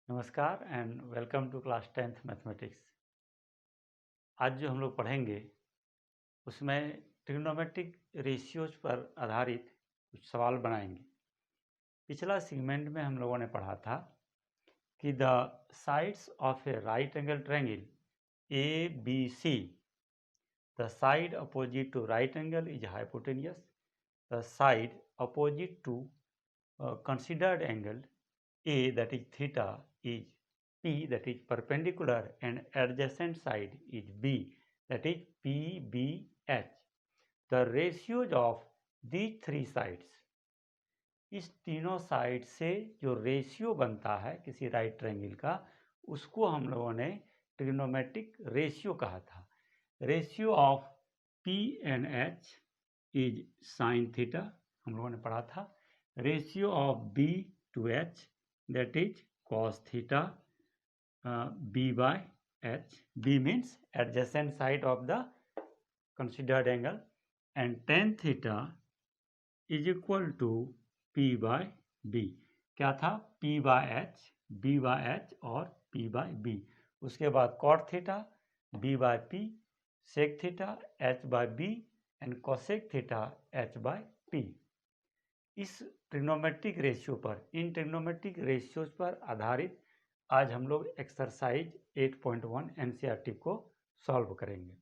नमस्कार and welcome to class 10th mathematics. आज जो हम लोग पढ़ेंगे उसमें ट्रिग्नोमेट्रिक रेशियोज पर आधारित कुछ सवाल बनाएंगे। पिछला सेगमेंट में हम लोगों ने पढ़ा था कि the sides of a right angle triangle A B C, the side opposite to right angle is hypotenuse, the side opposite to considered angle A, that is theta, is P, that is perpendicular, and adjacent side is B, that is PBH. The ratios of these three sides, इस तीनों side से जो ratio बनता है किसी right triangle का, उसको हम लोगों ने ट्रिग्नोमेट्रिक रेशियो कहा था। Ratio of P and H is sine theta, हम लोगों ने पढ़ा था। Ratio of B to H, that is cos theta, B by H. B means adjacent side of the considered angle, and tan theta is equal to P by B. क्या था? P by H, B by H और P by B. उसके बाद cot theta, B by P, sec theta, H by B, and cosec theta, H by P. इस trigonometric ratio पर, इन trigonometric ratios पर आधारित आज हम लोग एक्सरसाइज 8.1 एनसीईआरटी को सॉल्व करेंगे।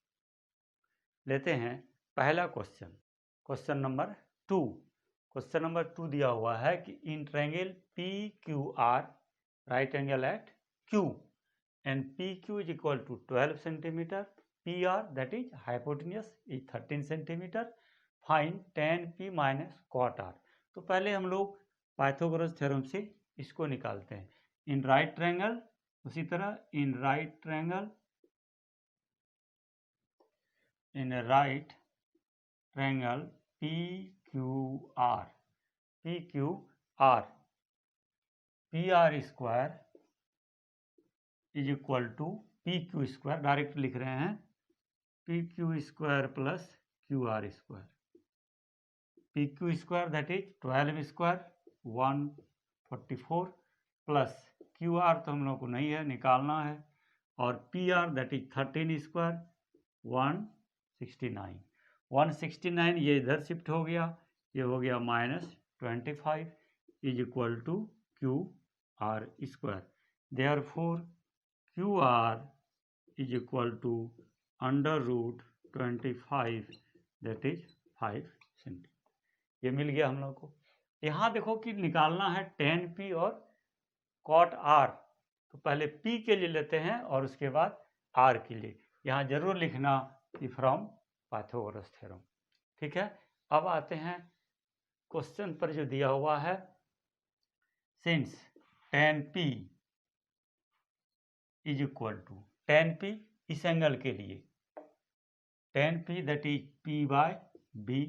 लेते हैं पहला question, question number 2। Question number 2 दिया हुआ है कि in triangle P Q R, right angle at Q, and P Q is equal to 12 centimetre, P R that is hypotenuse is 13 centimetre, find tan p minus cot R. तो पहले हम लोग Pythagoras theorem से इसको निकालते हैं। In right triangle, उसी तरह in right triangle, in right triangle P Q R, P Q R, P R square is equal to P Q square, direct लिख रहे हैं, P Q square plus Q R square. P Q square that is 12 square 144 plus Q R तो हम लोग को नहीं है, निकालना है, और P R that is 13 square 169। 169 ये इधर शिफ्ट हो गया, ये हो गया -25 is equal to Q R square. Therefore Q R is equal to √25 that is 5 centimetre. ये मिल गया हम लोग को। यहाँ देखो कि निकालना है tan p और cot r, तो पहले p के लिए लेते हैं और उसके बाद r के लिए। यहाँ जरूर लिखना फ्रॉम पाइथागोरस थ्योरम, ठीक है। अब आते हैं क्वेश्चन पर जो दिया हुआ है, since tan p is equal to, tan p इस एंगल के लिए, tan p that is p by b।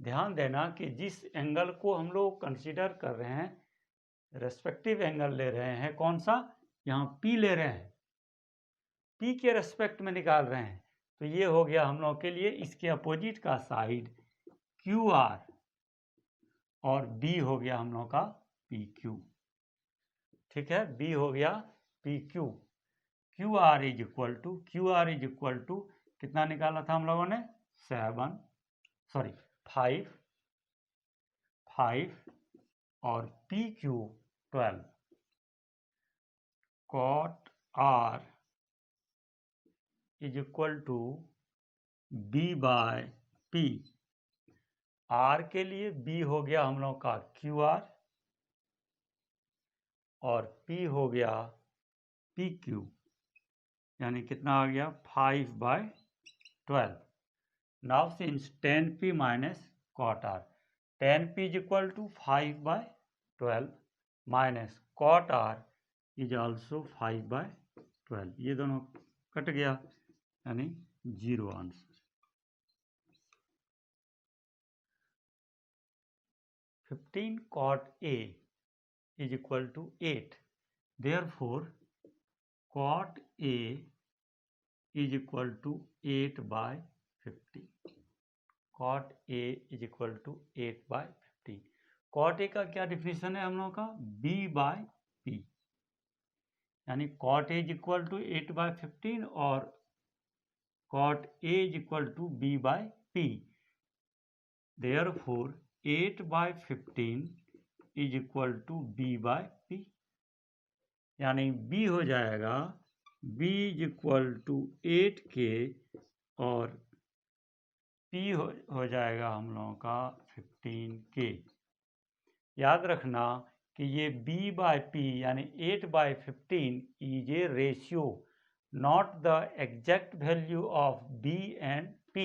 ध्यान देना कि जिस एंगल को हम लोग कंसीडर कर रहे हैं, रेस्पेक्टिव एंगल ले रहे हैं, कौन सा? यहाँ P ले रहे हैं, P के रेस्पेक्ट में निकाल रहे हैं, तो ये हो गया हम लोग के लिए इसके अपोजिट का साइड QR, और B हो गया हम लोग का PQ, ठीक है। B हो गया PQ। QR is equal to कितना निकाला था हम लोगों ने? 5 और PQ 12। cot R is equal to B by P। R के लिए B हो गया हम लोग का QR, और P हो गया PQ, यानी कितना आ गया? 5/12। Now since tan P minus cot R, tan P is equal to 5/12 minus cot R is also 5/12। ये दोनों कट गया, यानी 0 answer. 15 cot A is equal to 8. Therefore, cot A is equal to 8/15. Cot A is equal to 8/15. Cot A का क्या definition है हम लोग का? B by P। यानी cot A is equal to 8/15 और cot A is equal to B/P। Therefore 8/15 is equal to B/P, यानी B हो जाएगा B is equal to 8K और P हो जाएगा हम लोगों का 15K। याद रखना कि ये B/P यानी 8/15 is a ratio, not the exact value of B and P।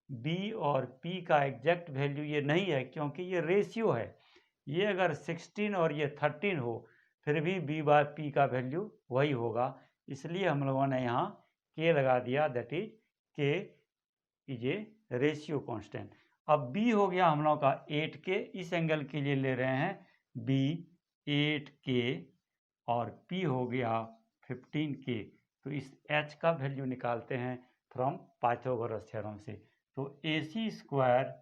B और P का एग्जैक्ट वैल्यू ये नहीं है, क्योंकि ये रेशियो है। ये अगर 16 और ये 13 हो फिर भी B/P का वैल्यू वही होगा, इसलिए हम लोगों ने यहाँ K लगा दिया, that is K is a ratio constant. अब B हो गया हम लोग का 8K, इस एंगल के लिए ले रहे हैं B 8K और P हो गया 15K। तो इस H का वैल्यू निकालते हैं फ्रॉम पाइथागोरस थ्योरम से। तो AC square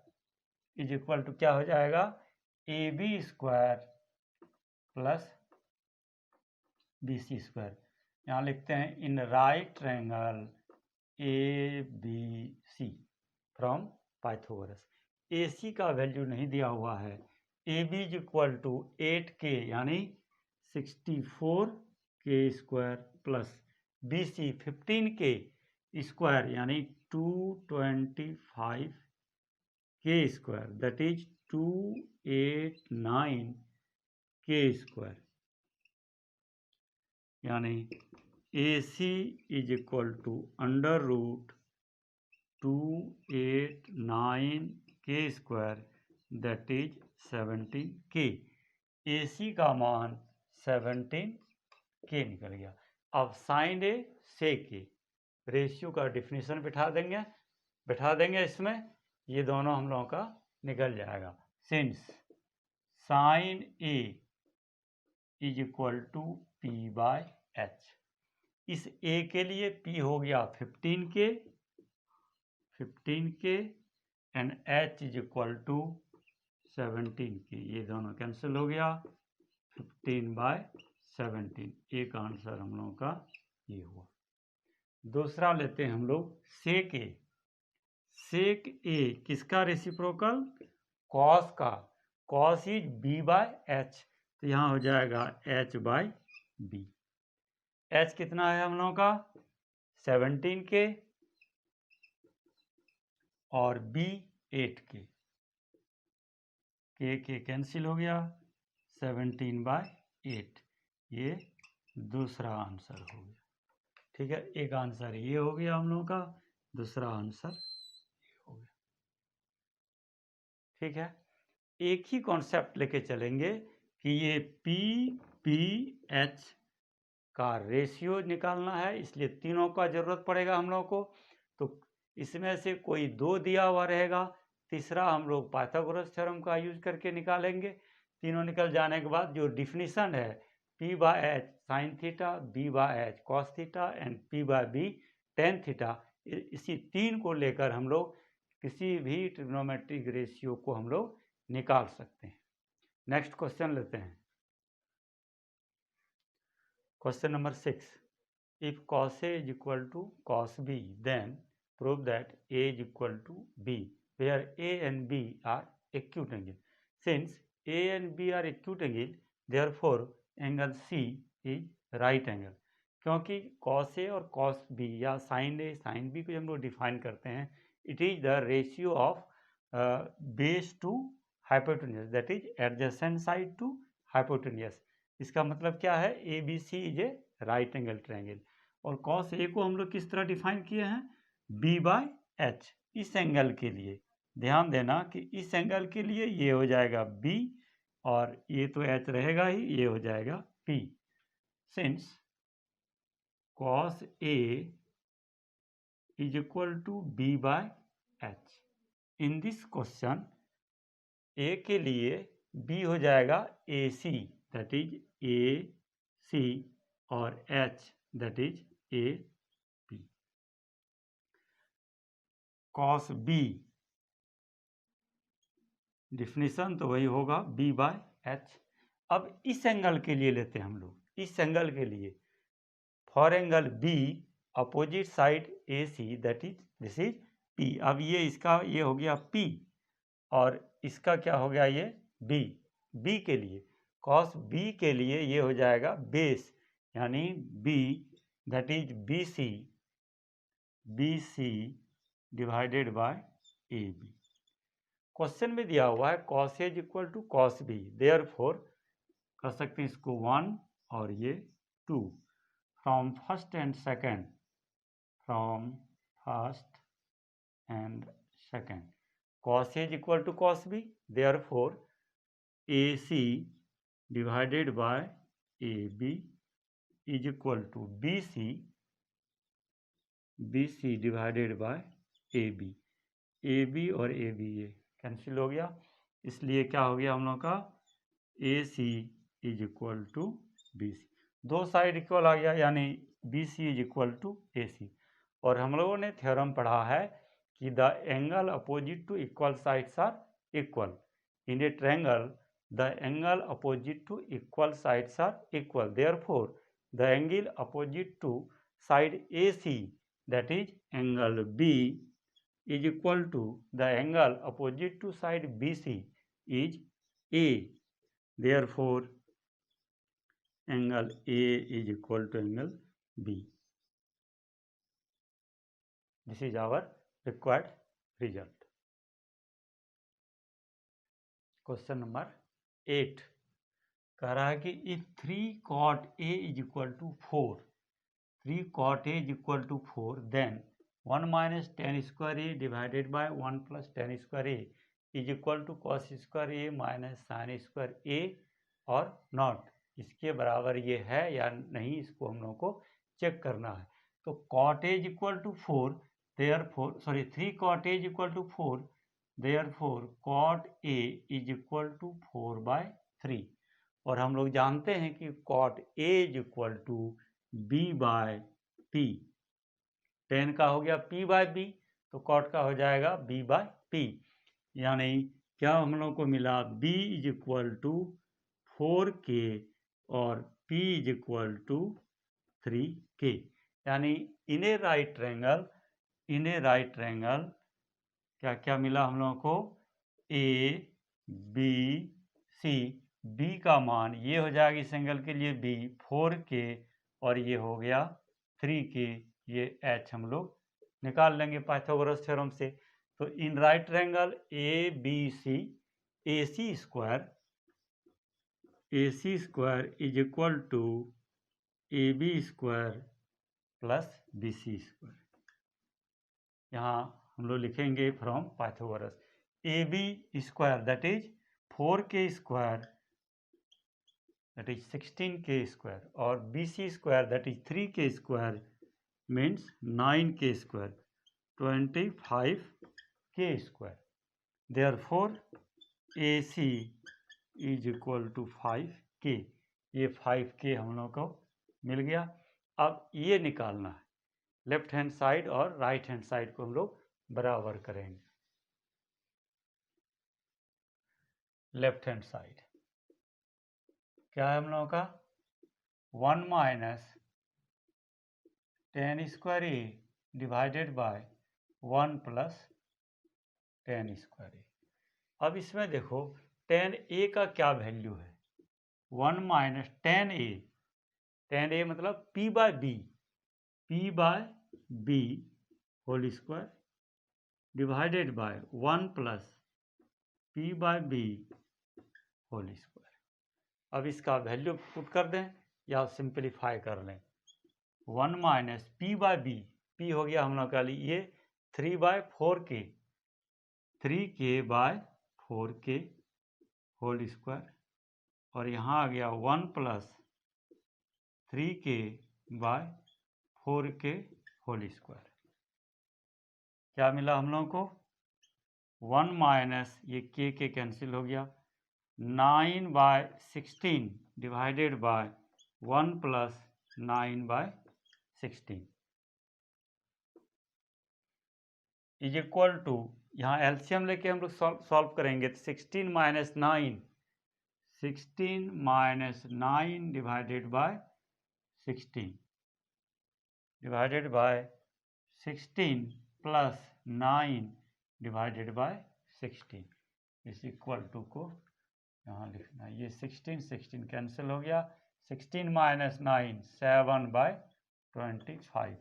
is equal to क्या हो जाएगा, AB square plus BC square. यहाँ लिखते हैं in right triangle ABC from Pythagoras. AC का वैल्यू नहीं दिया हुआ है। AB is equal to 8K यानी 64K square plus BC 15K square यानी 225K square, that is 289K square. यानी AC is equal to under root 289K square, that is 17K। AC का मान 17K निकल गया। अब sine A sec A ratio का definition बिठा देंगे इसमें, ये दोनों हम लोगों का निकल जाएगा। Since sine A is equal to P/H, इस A के लिए P हो गया 15K and H is equal to 17K। ये दोनों कैंसिल हो गया, 15/17। एक आंसर हम लोगों का ये हुआ। दूसरा लेते हैं हम लोग सेक A। सेक A किसका रेसिप्रोकल, कॉस का। कॉस इज B/H, तो यहाँ हो जाएगा H/B। H कितना है हम लोगों का 17K और B 8K। K कैंसिल हो गया, 17/8। ये दूसरा आंसर हो गया। ठीक है, एक आंसर ये हो गया हम लोगों का, दूसरा आंसर ये हो गया। ठीक है, एक ही कॉन्सेप्ट लेके चलेंगे कि ये P/H का रेशियो निकालना है, इसलिए तीनों का जरूरत पड़ेगा हम लोगों को। तो इसमें से कोई दो दिया हुआ रहेगा, तीसरा हम लोग पाइथागोरस थ्योरम का यूज करके निकालेंगे। तीनों निकल जाने के बाद जो डिफिनीशन है P/H sine theta, B/H cos theta and P/B tan theta, इसी तीन को लेकर हम लोग किसी भी ट्रिग्नोमेट्रिक रेशियो को हम लोग निकाल सकते हैं। नेक्स्ट क्वेश्चन लेते हैं, question number 6। If cos A is equal to cos B, then prove that A is equal to B, where A and B are acute angle. Since A and B are acute angle, therefore angle C is right angle. क्योंकि cos A और cos B या sin A sin B को हम लोग define करते हैं, it is the ratio of base to hypotenuse, that is adjacent side to hypotenuse। इसका मतलब क्या है, ABC is a right angle triangle. और कॉस ए को हम लोग किस तरह डिफाइन किए हैं, B/H। इस एंगल के लिए ध्यान देना कि इस एंगल के लिए ये हो जाएगा B और ये तो H रहेगा ही, ये हो जाएगा P। Since cos A is equal to B/H, in this question A के लिए B हो जाएगा AC, दैट इज AC और H that is AP। cos B definition तो वही होगा B/H। अब इस एंगल के लिए लेते हैं हम लोग, इस एंगल के लिए for angle B opposite side A C that is this is P. अब ये इसका ये हो गया पी और इसका क्या हो गया ये बी। बी के लिए कॉस बी के लिए ये हो जाएगा बेस, यानी B that is B C divided by A B. Question में दिया हुआ है cos A is equal to cos B, therefore कर सकते हैं इसको 1 और ये 2 from first and second, from first and second cos A is equal to cos B, therefore AC divided by AB is equal to BC divided by AB। AB और AB ये cancel हो गया, इसलिए क्या हो गया हम लोग का AC is equal to BC। दो साइड इक्वल आ गया, यानी BC is equal to AC। और हम लोगों ने थ्योरम पढ़ा है कि the angle opposite to equal sides are equal. In a triangle, the angle opposite to equal sides are equal. Therefore, the angle opposite to side AC, that is angle B, is equal to the angle opposite to side BC is A. Therefore, angle A is equal to angle B. This is our required result। Question number 8 कह रहा है कि if 3 cot A is equal to 4, 3 cot A is equal to 4, then 1 minus tan square A divided by 1 plus tan square A is equal to cos square A minus sin square A और not, इसके बराबर ये है या नहीं, इसको हम लोगों को चेक करना है। तो cot A is equal to 4, therefore 3 cot A is equal to 4, therefore cot A is equal to 4 by 3। और हम लोग जानते हैं कि cot A is equal to B by P। tan का हो गया P by B, तो cot का हो जाएगा B by P, यानी क्या हम लोग को मिला B is equal to 4K और P is equal to 3K। यानी इन ए राइट ट्रायंगल क्या क्या मिला हम लोगों को, A B C, B का मान ये हो जाएगा इस एंगल के लिए B 4K और ये हो गया 3K, ये H हम लोग निकाल लेंगे पाइथागोरस थ्योरम से। तो in right triangle ABC AC square is equal to AB square plus BC square. यहाँ हम लोग लिखेंगे from Pythagoras AB square that is 4K square that is 16K square और BC square that is 3K square means 9K square 25K square. Therefore AC is equal to 5K। ये 5K हम लोग को मिल गया। अब ये निकालना है, लेफ्ट हैंड साइड और राइट हैंड साइड को हम लोग बराबर करेंगे। लेफ्ट हैंड साइड क्या है हम लोगों का, 1 minus tan square A divided by 1 plus tan square A। अब इसमें देखो tan A का क्या वैल्यू है, 1 माइनस tan A मतलब P by B whole square divided by 1 plus P by B whole square. अब इसका वैल्यू पुट कर दें या सिंप्लीफाई कर लें, 1 minus P by B, P हो गया हम लोग का लिए ये 3 bye 4K, 3K bye 4K whole square और यहाँ आ गया 1 plus 3K bye 4K whole square. क्या मिला हम लोगों को, 1 माइनस ये K कैंसिल हो गया, 9 by 16 divided by 1 plus 9 by 16 is equal to, यहाँ एलसीएम लेके हम लोग सॉल्व करेंगे तो 16 minus 9 divided by 16 divided by 16 plus 9 divided by 16 is equal to को यहाँ लिखना है। ये 16 कैंसिल हो गया, 16 माइनस 9 7/25।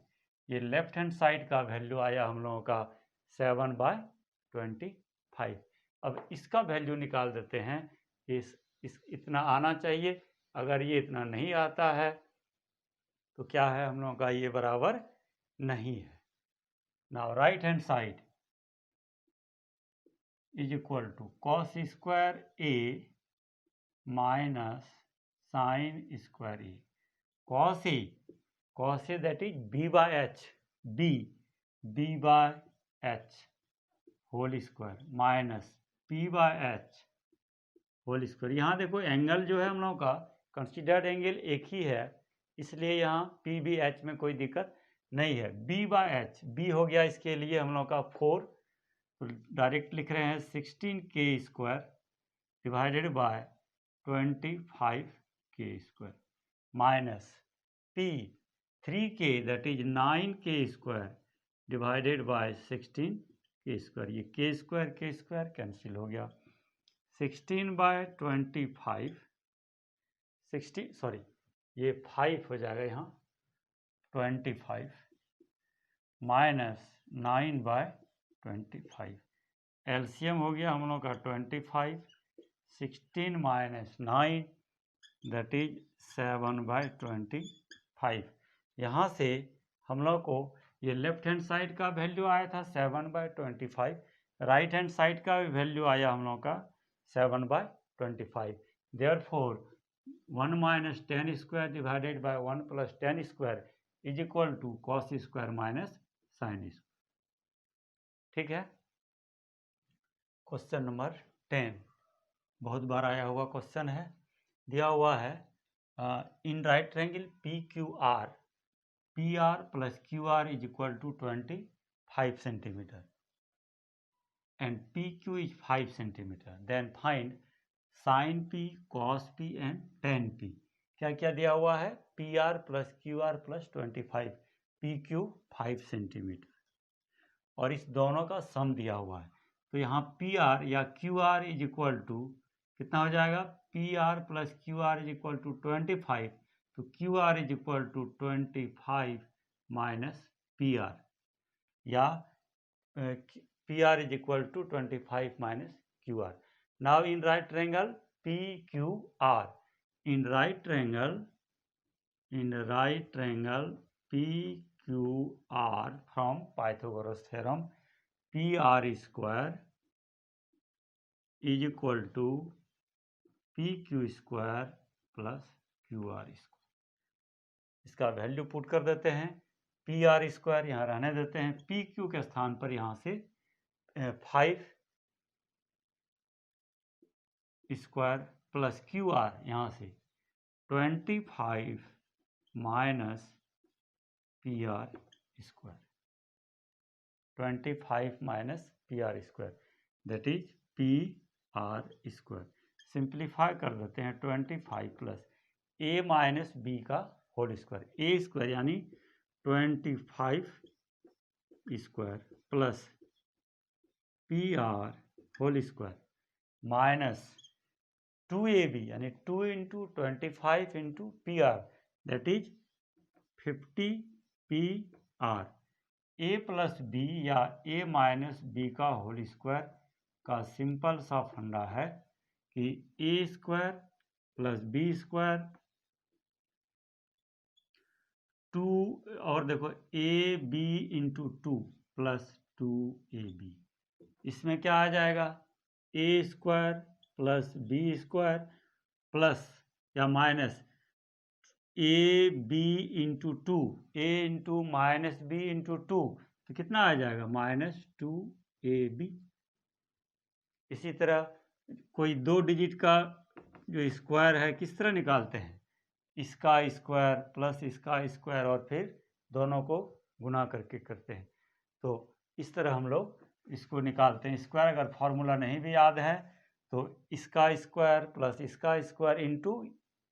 ये लेफ्ट हैंड साइड का वैल्यू आया हम लोगों का 7/25। अब इसका वैल्यू निकाल देते हैं। इस इतना आना चाहिए। अगर ये इतना नहीं आता है तो क्या है हम लोगों का, ये बराबर नहीं है। Now right hand side is equal to cos square A minus sine square A. Cos A that is b by h, b by h whole square minus p by h whole square. यहाँ देखो angle जो है हम लोगों का considered angle एक ही है, इसलिए यहाँ p b h में कोई दिक्कत नहीं है। b by h, b हो गया इसके लिए हम लोग का 4, तो डायरेक्ट लिख रहे हैं 16k² divided by 25k² minus p 3k that is 9k² divided by 16k²। ये k² कैंसिल हो गया। 16/25 60 सॉरी ये 5 हो जाएगा यहाँ 25 माइनस 9/25। एलसीएम हो गया हम लोग का 25, 16 माइनस 9 दैट इज 7/25। यहाँ से हम लोग को ये लेफ्ट हैंड साइड का वैल्यू आया था 7/25, राइट हैंड साइड का भी वैल्यू आया हम लोग का 7/25। Therefore 1 minus tan square divided by 1 plus tan square is equal to cos square minus sine square. ठीक है। क्वेश्चन नंबर 10 बहुत बार आया हुआ क्वेश्चन है। दिया हुआ है in right triangle PQR, PR plus QR is equal to 25 centimetre and PQ is 5 centimeter. Then find sin P, cos P and tan P. क्या क्या दिया हुआ है? PR plus QR plus 25, PQ 5 centimetre और इस दोनों का सम दिया हुआ है। तो यहाँ PR या QR इज इक्वल टू कितना हो जाएगा? PR plus QR is equal to 25, तो QR is equal to 25 minus PR या PR is equal to 25 minus QR. Now in right triangle PQR, in right triangle PQR from Pythagoras theorem, PR square is equal to PQ square plus QR square. इसका value put कर देते हैं। PR square यहाँ रहने देते हैं, PQ के स्थान पर यहाँ से 5 स्क्वायर प्लस QR यहाँ से 25 minus PR square, 25 minus PR square that is PR square. Simplify कर देते हैं 25 प्लस A माइनस B का होल स्क्वायर, A स्क्वायर यानी 25 square plus PR whole square minus 2AB यानी 2 into 25 into PR that is 50 PR। A plus B या A minus B का whole square का simple सा फंडा है कि A square plus B square 2 और देखो AB इंटू 2 प्लस 2AB, इसमें क्या आ जाएगा? A square plus B square plus या minus AB into 2, A into minus B into 2, तो कितना आ जाएगा? Minus 2AB। इसी तरह कोई 2 डिजिट का जो स्क्वायर है किस तरह निकालते हैं? इसका स्क्वायर प्लस इसका स्क्वायर और फिर दोनों को गुना करके करते हैं। तो इस तरह हम लोग इसको निकालते हैं। स्क्वायर अगर फॉर्मूला नहीं भी याद है तो इसका स्क्वायर प्लस इसका square into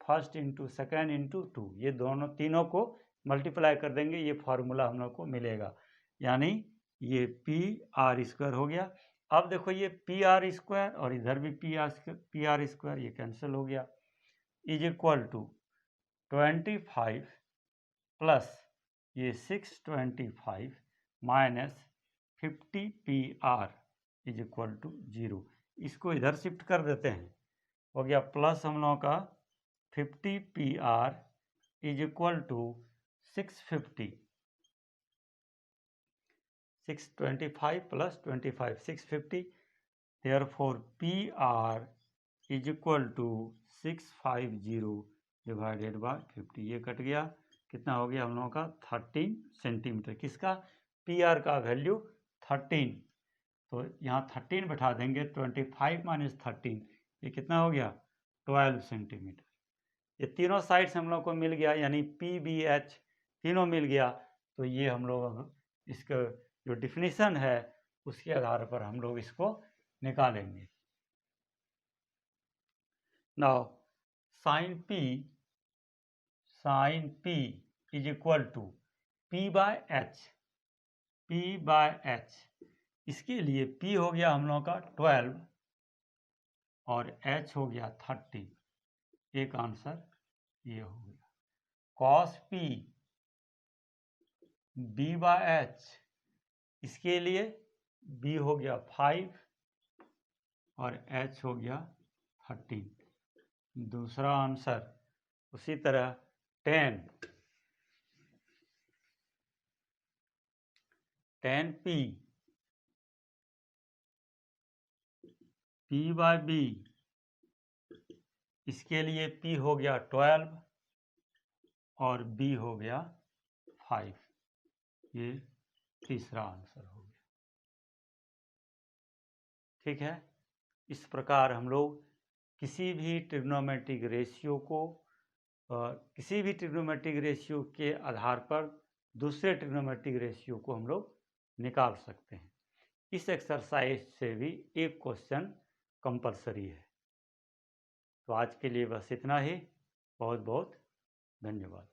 first into second into 2, ये दोनों तीनों को मल्टीप्लाई कर देंगे, ये फार्मूला हम लोग को मिलेगा, यानी ये पी आर स्क्वायर हो गया। अब देखो ये पी आर स्क्वायर और इधर भी पी आर स्क्वायर, ये कैंसिल हो गया, इज इक्वल टू 25 प्लस ये 625 minus 50 P R is equal to 0। इसको इधर शिफ्ट कर देते हैं, हो गया प्लस हम लोगों का 50 P R is equal to 650, 625 plus 25 650, therefore P R is equal to 650 divided by 50, ये कट गया, कितना हो गया हम लोगों का 13 सेंटीमीटर। किसका? पी आर का वैल्यू 13, तो यहाँ 13 बैठा देंगे, 25 माइनस 13, ये कितना हो गया 12 सेंटीमीटर। ये तीनों साइड्स हम लोग को मिल गया, यानी पी बी एच तीनों मिल गया, तो ये हम लोग इसका जो डिफिनीशन है उसके आधार पर हम लोग इसको निकालेंगे। Now sine P is equal to P by H, इसके लिए P हो गया हम लोग का 12 और H हो गया 13, एक आंसर ये हो गया। Cos P B by H, इसके लिए B हो गया 5 और H हो गया 13, दूसरा आंसर। उसी तरह tan P बाय B, इसके लिए P हो गया 12 और B हो गया 5, ये तीसरा आंसर हो गया। ठीक है, इस प्रकार हम लोग किसी भी ट्रिग्नोमेट्रिक रेशियो के आधार पर दूसरे ट्रिग्नोमेट्रिक रेशियो को हम लोग निकाल सकते हैं। इस एक्सरसाइज से भी एक क्वेश्चन कंपलसरी है। तो आज के लिए बस इतना ही, बहुत बहुत धन्यवाद।